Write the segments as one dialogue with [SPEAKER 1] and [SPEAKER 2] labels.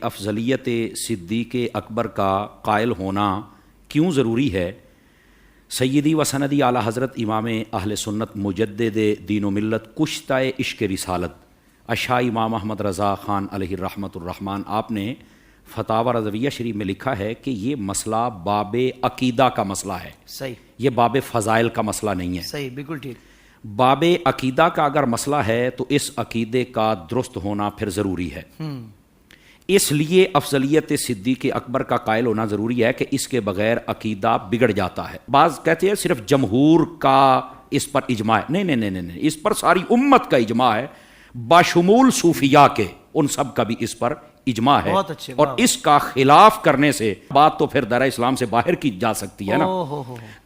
[SPEAKER 1] افضلیت صدیق اکبر کا قائل ہونا کیوں ضروری ہے؟ سیدی و سندی اعلیٰ حضرت امام اہل سنت مجدد دین و ملت کشتہ عشق رسالت اشاہ امام احمد رضا خان علیہ الرحمۃ الرحمن آپ نے فتاوی رضویہ شریف میں لکھا ہے کہ یہ مسئلہ باب عقیدہ کا مسئلہ ہے.
[SPEAKER 2] صحیح. یہ
[SPEAKER 1] باب فضائل کا مسئلہ نہیں ہے.
[SPEAKER 2] صحیح، بالکل ٹھیک.
[SPEAKER 1] باب عقیدہ کا اگر مسئلہ ہے تو اس عقیدے کا درست ہونا پھر ضروری ہے. اس لیے افضلیت صدیق اکبر کا قائل ہونا ضروری ہے کہ اس کے بغیر عقیدہ بگڑ جاتا ہے. بعض کہتے ہیں صرف جمہور کا اس پر اجماع ہے. نہیں، اس پر ساری امت کا اجماع ہے، باشمول صوفیاء کے، ان سب کا بھی اس پر اجماع ہے. اور اس کا خلاف کرنے سے بات تو پھر دائرہ اسلام سے باہر کی جا سکتی ہے نا.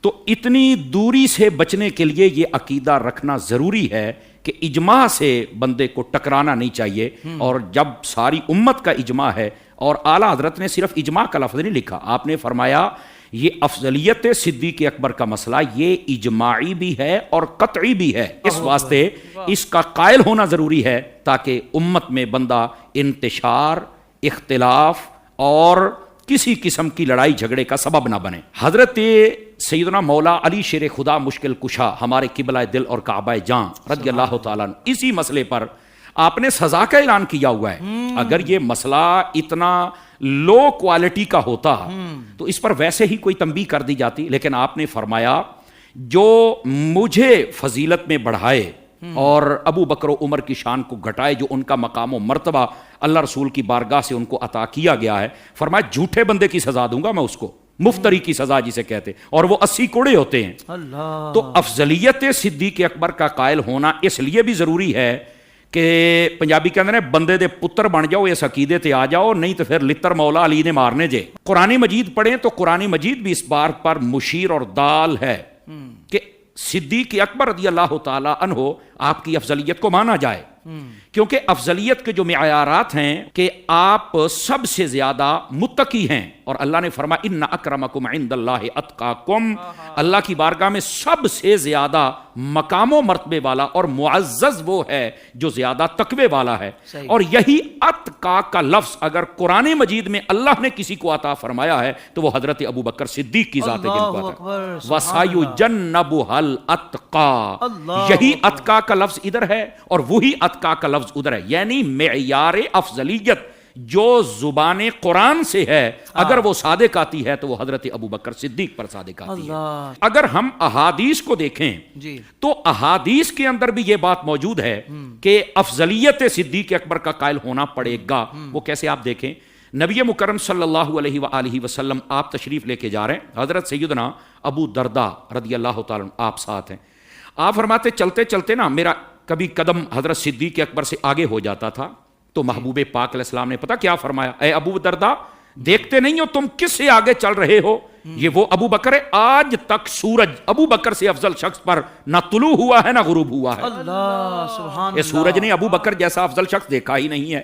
[SPEAKER 1] تو اتنی دوری سے بچنے کے لیے یہ عقیدہ رکھنا ضروری ہے کہ اجماع سے بندے کو ٹکرانا نہیں چاہیے. اور جب ساری امت کا اجماع ہے، اور اعلیٰ حضرت نے صرف اجماع کا لفظ نہیں لکھا، آپ نے فرمایا یہ افضلیت صدیق اکبر کا مسئلہ یہ اجماعی بھی ہے اور قطعی بھی ہے. اس واسطے اس کا قائل ہونا ضروری ہے تاکہ امت میں بندہ انتشار، اختلاف اور کسی قسم کی لڑائی جھگڑے کا سبب نہ بنے. حضرت سیدنا مولا علی شیر خدا مشکل کشا ہمارے قبلہ دل اور کعبہ جاں رضی اللہ تعالیٰ عنہ، اسی مسئلے پر آپ نے سزا کا اعلان کیا ہوا ہے. اگر یہ مسئلہ اتنا لو کوالٹی کا ہوتا تو اس پر ویسے ہی کوئی تنبیہ کر دی جاتی، لیکن آپ نے فرمایا جو مجھے فضیلت میں بڑھائے اور ابو بکر و عمر کی شان کو گھٹائے، جو ان کا مقام و مرتبہ اللہ رسول کی بارگاہ سے ان کو عطا کیا گیا ہے، فرمایا جھوٹے بندے کی سزا دوں گا میں اس کو، مفتری کی سزا جسے کہتے، اور وہ 80 کوڑے ہوتے ہیں. تو افضلیت صدیق اکبر کا قائل ہونا اس لیے بھی ضروری ہے کہ پنجابی کہتے ہیں بندے دے پتر بن جاؤ، اس عقیدے تے آ جاؤ، نہیں تو پھر لتر مولا علی نے مارنے جے. قرآن مجید پڑھیں تو قرآن مجید بھی اس بات پر مشیر اور دال ہے کہ صدیق اکبر رضی اللہ تعالی عنہ آپ کی افضلیت کو مانا جائے، کیونکہ افضلیت کے جو معیارات ہیں کہ آپ سب سے زیادہ متقی ہیں، اور اللہ نے فرمایا ان اکرمکم عند اللہ اتقاکم، اللہ کی بارگاہ میں سب سے زیادہ مقام و مرتبے والا اور معزز وہ ہے جو زیادہ تقوی والا ہے. اور یہی اتقا کا لفظ اگر قرآن مجید میں اللہ نے کسی کو عطا فرمایا ہے تو وہ حضرت ابو بکر صدیق کی ذات ہے جن کو عطا. وَسَيُجَنَّبُهَا الْأَتْقَى، یہی اتقا کا لفظ ادھر ہے اور وہی اتقا کا لفظ ادھر ہے. یعنی معیار افضلیت جو زبان قرآن سے ہے اگر وہ صادق آتی ہے تو وہ حضرت ابو بکر صدیق پر صادق آتی ہے. اگر ہم احادیث کو دیکھیں تو احادیث کے اندر بھی یہ بات موجود ہے کہ افضلیت صدیق اکبر کا قائل ہونا پڑے گا. وہ کیسے؟ آپ دیکھیں نبی مکرم صلی اللہ علیہ وآلہ وسلم آپ تشریف لے کے جا رہے ہیں، حضرت سیدنا ابو درداء رضی اللہ تعالیٰ عنہ آپ ساتھ ہیں. آپ فرماتے چلتے چلتے نا میرا کبھی قدم حضرت صدیق اکبر سے آگے ہو جاتا تھا، تو محبوب پاک علیہ السلام نے پتہ کیا فرمایا؟ اے ابو درداء دیکھتے نہیں ہو تم کس سے آگے چل رہے ہو؟ یہ وہ ابو بکر ہے، آج تک سورج ابو بکر سے افضل شخص پر نہ طلوع ہوا ہے نہ غروب ہوا ہے. یہ سورج نے ابو بکر جیسا افضل شخص دیکھا ہی نہیں ہے.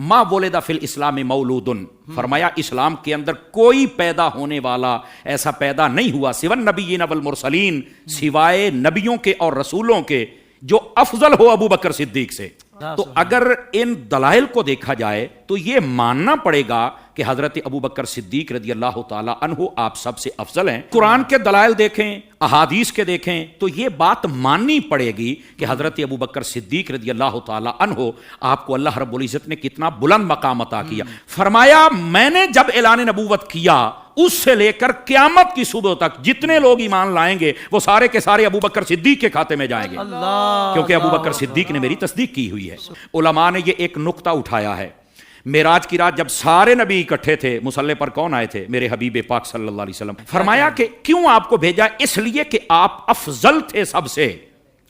[SPEAKER 1] ما ولد فی الاسلام مولود، فرمایا اسلام کے اندر کوئی پیدا ہونے والا ایسا پیدا نہیں ہوا سوى النبیین والمرسلین، سوائے نبیوں کے اور رسولوں کے، جو افضل ہو ابو بکر صدیق سے. تو اگر ان دلائل کو دیکھا جائے تو یہ ماننا پڑے گا کہ حضرت ابو بکر صدیق رضی اللہ تعالی عنہ آپ سب سے افضل ہیں. قرآن کے دلائل دیکھیں، احادیث کے دیکھیں تو یہ بات ماننی پڑے گی کہ حضرت ابو بکر صدیق رضی اللہ تعالی عنہ آپ کو اللہ رب العزت نے کتنا بلند مقام عطا کیا. فرمایا میں نے جب اعلان نبوت کیا اس سے لے کر قیامت کی صبح تک جتنے لوگ ایمان لائیں گے وہ سارے کے سارے ابو بکر صدیق کے کھاتے میں جائیں گے، کیونکہ ابو بکر صدیق نے میری تصدیق کی ہوئی ہے. علماء نے یہ ایک نقطہ اٹھایا ہے، معراج کی رات جب سارے نبی اکٹھے تھے مصلی پر کون آئے تھے؟ میرے حبیب پاک صلی اللہ علیہ وسلم. فرمایا کہ کیوں آپ کو بھیجا؟ اس لیے کہ آپ افضل تھے سب سے،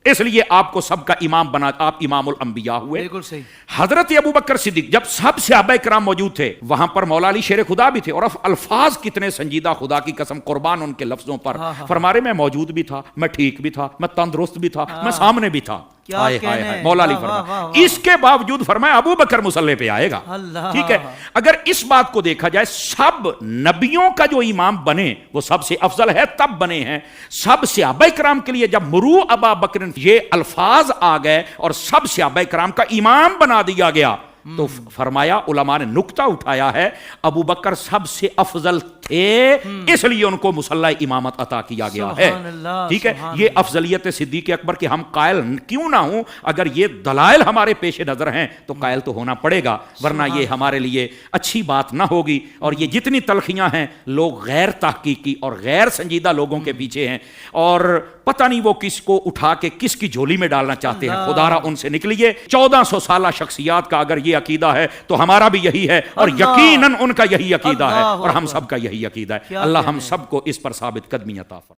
[SPEAKER 1] اس لیے آپ کو سب کا امام بنا، آپ امام الانبیاء ہوئے. بالکل صحیح. حضرت ابو بکر صدیق جب سب صحابہ کرام موجود تھے وہاں پر مولا علی شیر خدا بھی تھے، اور الفاظ کتنے سنجیدہ، خدا کی قسم قربان ان کے لفظوں پر. فرمارے میں موجود بھی تھا، میں ٹھیک بھی تھا، میں تندرست بھی تھا، میں سامنے بھی تھا. مولا علی فرمایا اس کے باوجود فرمایا ابو بکر مصلی پہ آئے گا. ٹھیک ہے، اگر اس بات کو دیکھا جائے سب نبیوں کا جو امام بنے وہ سب سے افضل ہے، تب بنے ہیں. سب صحابہ کرام کے لیے جب مرو ابا بکر یہ الفاظ آ گئے اور سب صحابہ کرام کا امام بنا دیا گیا تو فرمایا علماء نے نکتہ اٹھایا ہے ابو بکر سب سے افضل تھے اس لیے ان کو مصلی امامت عطا کیا گیا ہے. ٹھیک ہے, یہ افضلیت صدیق اکبر کے ہم قائل کیوں نہ ہوں, اگر یہ دلائل ہمارے پیش نظر ہیں تو قائل تو ہونا پڑے گا, ورنہ یہ ہمارے لیے اچھی بات نہ ہوگی. اور یہ جتنی تلخیاں ہیں لوگ غیر تحقیقی اور غیر سنجیدہ لوگوں کے پیچھے ہیں, اور پتہ نہیں وہ کس کو اٹھا کے کس کی جھولی میں ڈالنا چاہتے ہیں. خدا را ان سے نکلیے. 1400 سالہ شخصیات کا اگر یہ عقیدہ ہے تو ہمارا بھی یہی ہے, اور یقیناً ان کا یہی عقیدہ ہے, اور ہم سب کا یہی عقیدہ ہے. اللہ ہم سب کو اس پر ثابت قدمی عطا فرمائے.